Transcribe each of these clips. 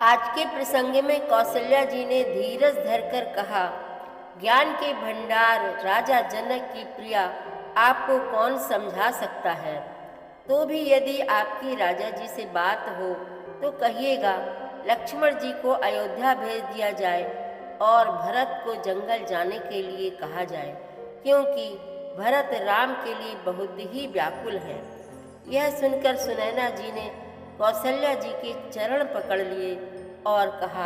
आज के प्रसंग में कौशल्या जी ने धीरज धरकर कहा, ज्ञान के भंडार राजा जनक की प्रिया आपको कौन समझा सकता है। तो भी यदि आपकी राजा जी से बात हो तो कहिएगा लक्ष्मण जी को अयोध्या भेज दिया जाए और भरत को जंगल जाने के लिए कहा जाए, क्योंकि भरत राम के लिए बहुत ही व्याकुल है। यह सुनकर सुनैना जी ने कौशल्या जी के चरण पकड़ लिए और कहा,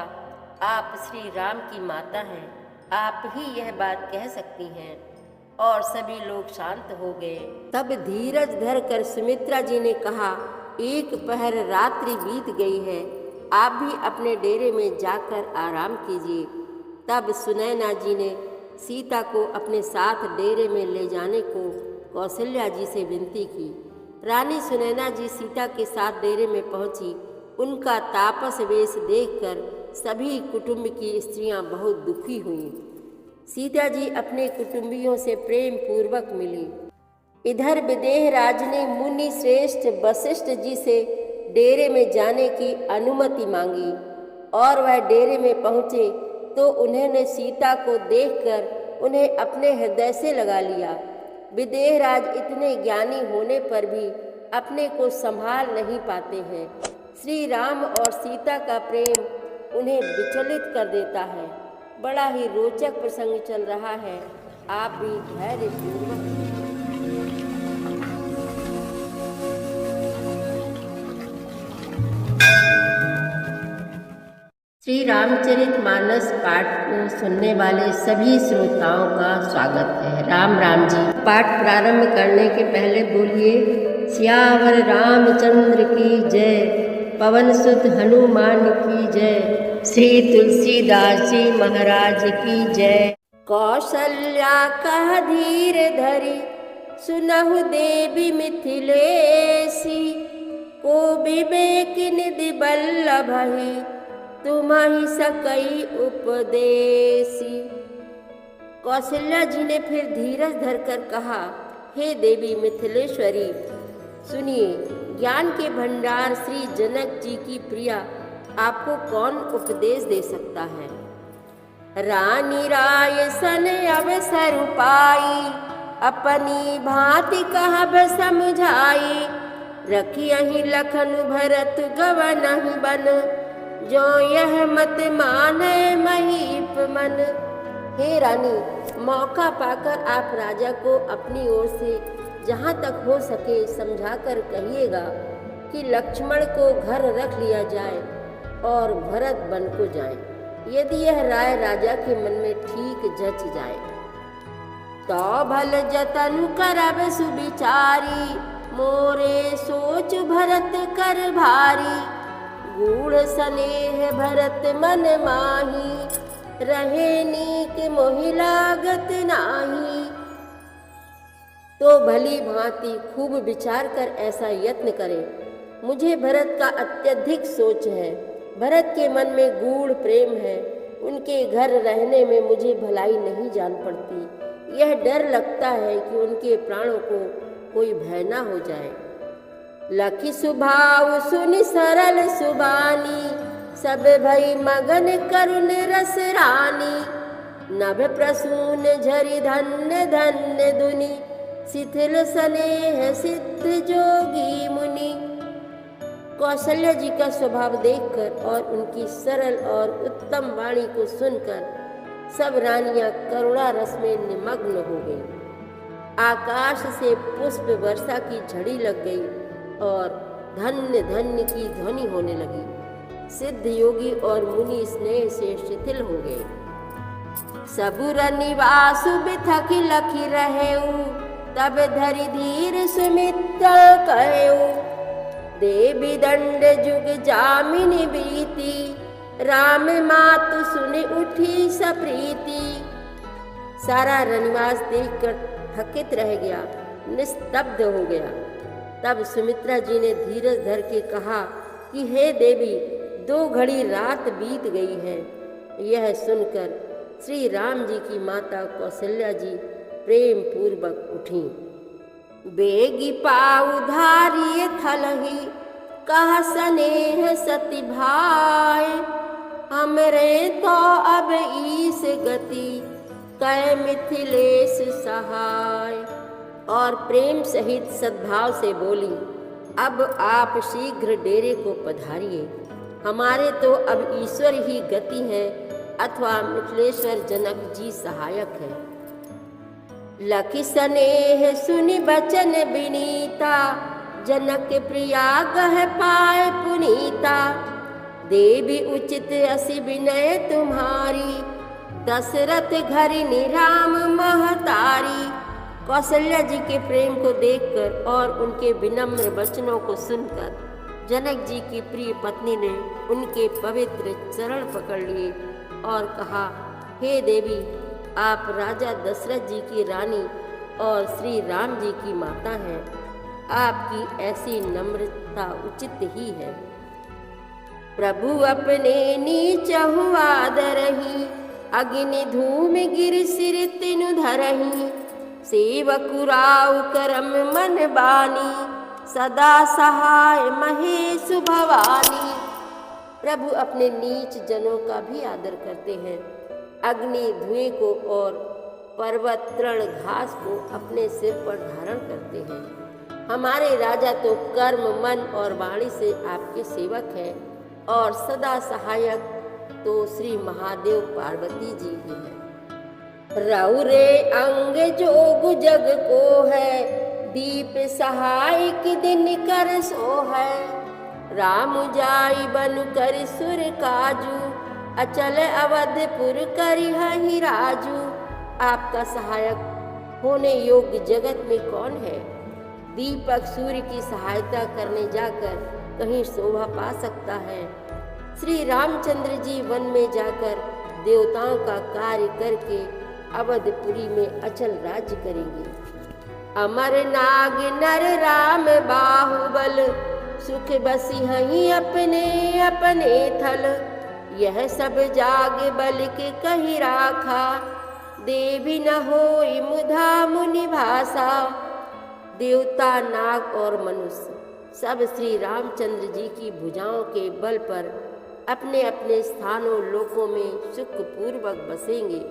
आप श्री राम की माता हैं, आप ही यह बात कह सकती हैं। और सभी लोग शांत हो गए। तब धीरज धर कर सुमित्रा जी ने कहा, एक पहर रात्रि बीत गई है, आप भी अपने डेरे में जाकर आराम कीजिए। तब सुनैना जी ने सीता को अपने साथ डेरे में ले जाने को कौशल्या जी से विनती की। रानी सुनैना जी सीता के साथ डेरे में पहुंची। उनका तापस वेश देखकर सभी कुटुंब की स्त्रियां बहुत दुखी हुईं। सीता जी अपने कुटुंबियों से प्रेम पूर्वक मिली। इधर विदेह राज ने मुनि श्रेष्ठ वशिष्ठ जी से डेरे में जाने की अनुमति मांगी और वह डेरे में पहुँचे तो उन्होंने सीता को देखकर उन्हें अपने हृदय से लगा लिया। विदेह राज इतने ज्ञानी होने पर भी अपने को संभाल नहीं पाते हैं। श्री राम और सीता का प्रेम उन्हें विचलित कर देता है। बड़ा ही रोचक प्रसंग चल रहा है, आप भी धैर्यपूर्वक। श्री रामचरित मानस पाठ को सुनने वाले सभी श्रोताओं का स्वागत है। राम राम जी। पाठ प्रारंभ करने के पहले बोलिए, सियावर रामचंद्र की जय, पवन सुत हनुमान की जय, श्री तुलसीदास जी महाराज की जय। कौशल्या कह धीर धरी, सुनहु देवी मिथिलेसी, को विवेक निधि बल्लभहि, तुम्हि सकई उपदेसी। कौशल्या जी ने फिर धीरज धरकर कहा, हे देवी मिथिलेश्वरी, सुनिए, ज्ञान के भंडार श्री जनक जी की प्रिया आपको कौन उपदेश दे सकता है। रानी राय सन अवसर पाई, अपनी भांति कहब समझाई, रखियहि लखन भरत गवनहि बन, जो यह मत माने महीप मन। हे रानी, मौका पाकर आप राजा को अपनी ओर से जहाँ तक हो सके समझाकर कहिएगा कि लक्ष्मण को घर रख लिया जाए और भरत वन को जाए। यदि यह राय राजा के मन में ठीक जच जाए तो भल जतन करब सुविचारी, मोरे सोच भरत कर भारी, गूढ़ स्नेह भरत मन माही, रहे नीक मोहि लागत नाही। तो भली भांति खूब विचार कर ऐसा यत्न करें। मुझे भरत का अत्यधिक सोच है, भरत के मन में गूढ़ प्रेम है, उनके घर रहने में मुझे भलाई नहीं जान पड़ती। यह डर लगता है कि उनके प्राणों को कोई भय न हो जाए। लखी सुभाव सुनि सरल सुबानी, सब भई मगन करुण रस रानी, नभ प्रसून झरि धन्य धन्य दुनि, शिथिल स्नेह सिद्ध जोगी मुनि। कौशल्या जी का स्वभाव देखकर और उनकी सरल और उत्तम वाणी को सुनकर सब रानियां करुणा रस में निमग्न हो गईं। आकाश से पुष्प वर्षा की झड़ी लग गई और धन्य धन्य की ध्वनि होने लगी। सिद्ध योगी और मुनि स्नेह से शिथिल हो गए। सबुर निवास बिथकि लखि रहेऊ, तब धरि धीर सुमित्रा कहेऊ, देवी दंड जुग जामिनी बीती, राम मातु सुनि उठी सप्रीति। सारा रनिवास देखकर थकित रह गया, निस्तब्ध हो गया। तब सुमित्रा जी ने धीरज धर के कहा कि हे देवी, 2 घड़ी रात बीत गई है। यह सुनकर श्री राम जी की माता कौशल्या जी प्रेम पूर्वक उठी। बेगी पाऊ धारिय थलहि, कह स्नेह सति भाई, गति कै मिथिलेश सहाय। और प्रेम सहित सद्भाव से बोली, अब आप शीघ्र डेरे को पधारिए। हमारे तो अब ईश्वर ही गति है अथवा मिथिलेश्वर जनक जी सहायक है। लखि स्नेह सुनि बचन विनीता, जनक प्रिया गह पाए पुनीता। देवी उचित असि विनय तुम्हारी, दशरथ घरिनी राम महतारी। कौशल्या जी के प्रेम को देखकर और उनके विनम्र वचनों को सुनकर जनक जी की प्रिय पत्नी ने उनके पवित्र चरण पकड़ लिए और कहा, हे देवी, आप राजा दशरथ जी की रानी और श्री राम जी की माता हैं। आपकी ऐसी नम्रता उचित ही है। प्रभु अपने नीच आदरही, अग्नि धूम गिर सिर तिनु धरही। सेवक राउ करम मन बानी, सदा सहाय महेश भवानी। प्रभु अपने नीच जनों का भी आदर करते हैं। अग्नि धुएं को और पर्वत तृण घास को अपने सिर पर धारण करते हैं। हमारे राजा तो कर्म मन और वाणी से आपके सेवक हैं और सदा सहायक तो श्री महादेव पार्वती जी ही हैं। रौरे अंग जोग जग को है, दीप सहाय की दिन कर सो है। राम जाई बन कर सुर काजू, अचल अवधपुर करिहि राजू। आपका सहायक होने योग्य जगत में कौन है? दीपक सूर्य की सहायता करने जाकर कहीं शोभा पा सकता है। श्री रामचंद्र जी वन में जाकर देवताओं का कार्य करके अवधपुरी में अचल राज्य करेंगे। अमर नाग नर राम बाहुबल, सुख बसी हहीं अपने अपने थल। यह सब जाग बल के कही राखा, देवी न होई मुधा मुनि भाषा। देवता नाग और मनुष्य सब श्री रामचंद्र जी की भुजाओं के बल पर अपने अपने स्थानों लोकों में सुखपूर्वक बसेंगे।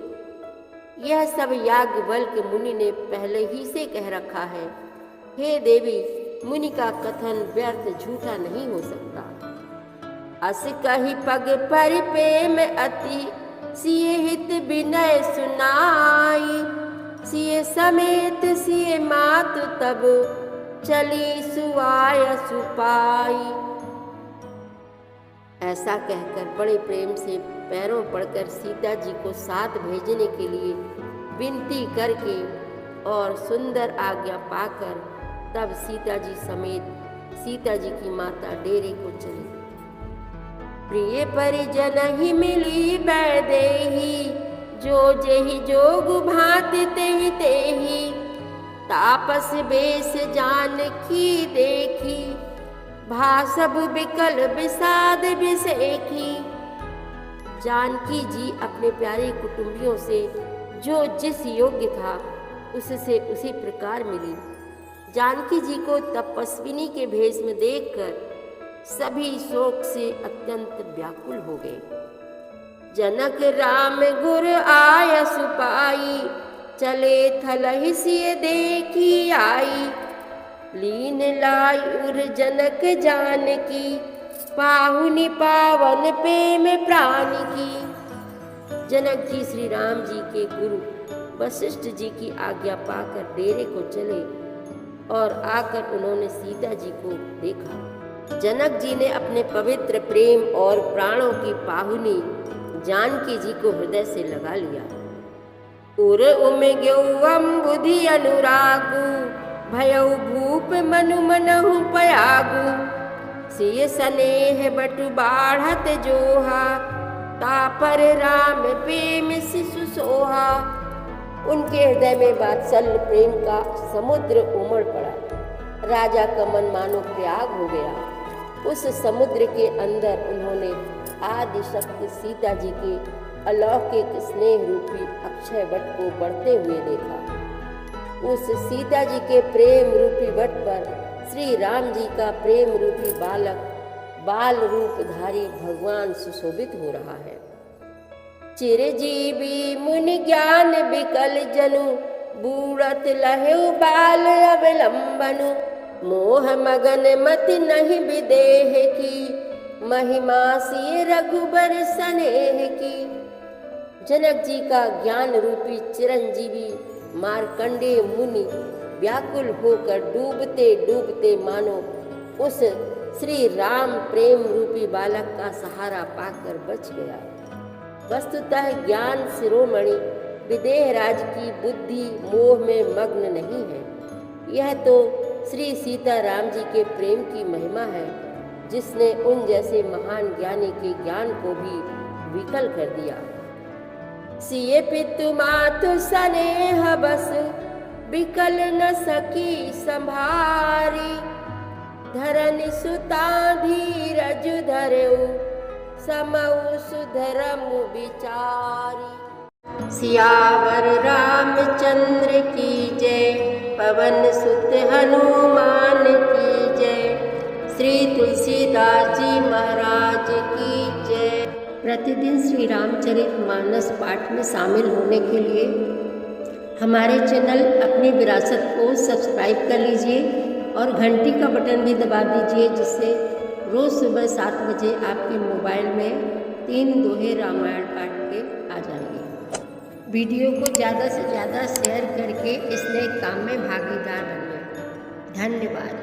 यह सब याज्ञवल्क्य मुनि ने पहले ही से कह रखा है। हे देवी, मुनि का कथन व्यर्थ झूठा नहीं हो सकता। अस कही पग पर प्रेम अति, सिए हित विनय सुनाई। सिए समेत सिए मातु तब, चली सुआय सुपाई। ऐसा कहकर बड़े प्रेम से पैरों पड़कर सीता जी को साथ भेजने के लिए विनती करके और सुंदर आज्ञा पाकर तब सीता जी समेत सीता जी की माता डेरे को चली। प्रिय परिजन ही मिली बैदेही, जो जेहि जोग भांति तेहि तेहि। तापस बेस जानकी देखी, भासब बिकल विषाद विषेखी। जानकी जी अपने प्यारे कुटुंबियों से जो जिस योग्य था उससे उसी प्रकार मिली। जानकी जी को तपस्विनी के भेष में देखकर सभी शोक से अत्यंत व्याकुल हो गए। जनक राम गुर आय सुपाई, चले थलहि सिय देखी आई। लीन लाई उर जनक जानकी, पाहुनि पावन प्रेम प्राण की। जनक जी श्री राम जी के गुरु वशिष्ठ जी की आज्ञा पाकर डेरे को चले और आकर उन्होंने सीता जी को देखा। जनक जी ने अपने पवित्र प्रेम और प्राणों की पाहुनी जानकी जी को हृदय से लगा लिया। उर उमग्यौवम बुद्धि अनुरागु, भयउ भूप मनु मनहु पयागु। सिय स्नेह बटु बाढ़त जोहा, तापर राम प्रेम शिशु सोहा। उनके हृदय में वात्सल्य प्रेम का समुद्र उमड़ पड़ा। राजा का मन मानो प्रयाग हो गया। उस समुद्र के अंदर उन्होंने आदि शक्ति सीता जी के अलौकिक स्नेह रूपी अक्षय वट को बढ़ते हुए देखा। उस सीता जी के प्रेम रूपी वट पर श्री राम जी का प्रेम रूपी बालक बाल रूपधारी भगवान सुशोभित हो रहा है। चिरजीवी मुनि ज्ञान बिकल जनु, बूढ़त लहु बाल अवलंबनु। मोह मगन मति नहीं विदेह की, महिमा सी रघुबर स्नेह की। जनक जी का ज्ञान रूपी चिरंजीवी मार्कंडेय मुनि व्याकुल होकर डूबते डूबते मानो उस श्री राम प्रेम रूपी बालक का सहारा पाकर बच गया। वस्तुतः ज्ञान शिरोमणि विदेह राज की बुद्धि मोह में मग्न नहीं है। यह तो श्री सीताराम जी के प्रेम की महिमा है, जिसने उन जैसे महान ज्ञानी के ज्ञान को भी विकल कर दिया। सिए पितु मातु स्नेह बस, विकल न सकी संभारी। धरनि सुता धीरज धरऊ, समऊ सुधरम विचारी। सियावर रामचंद्र की जय, पवन सुत हनुमान की जय। श्री तुलसीदास जी महाराज की जय। प्रतिदिन श्री रामचरितमानस पाठ में शामिल होने के लिए हमारे चैनल अपनी विरासत को सब्सक्राइब कर लीजिए और घंटी का बटन भी दबा दीजिए, जिससे रोज़ सुबह 7 बजे आपके मोबाइल में 3 दोहे रामायण पाठ के आ जाएंगे। वीडियो को ज़्यादा से ज़्यादा शेयर करके इस नए काम में भागीदार बनिए। धन्यवाद।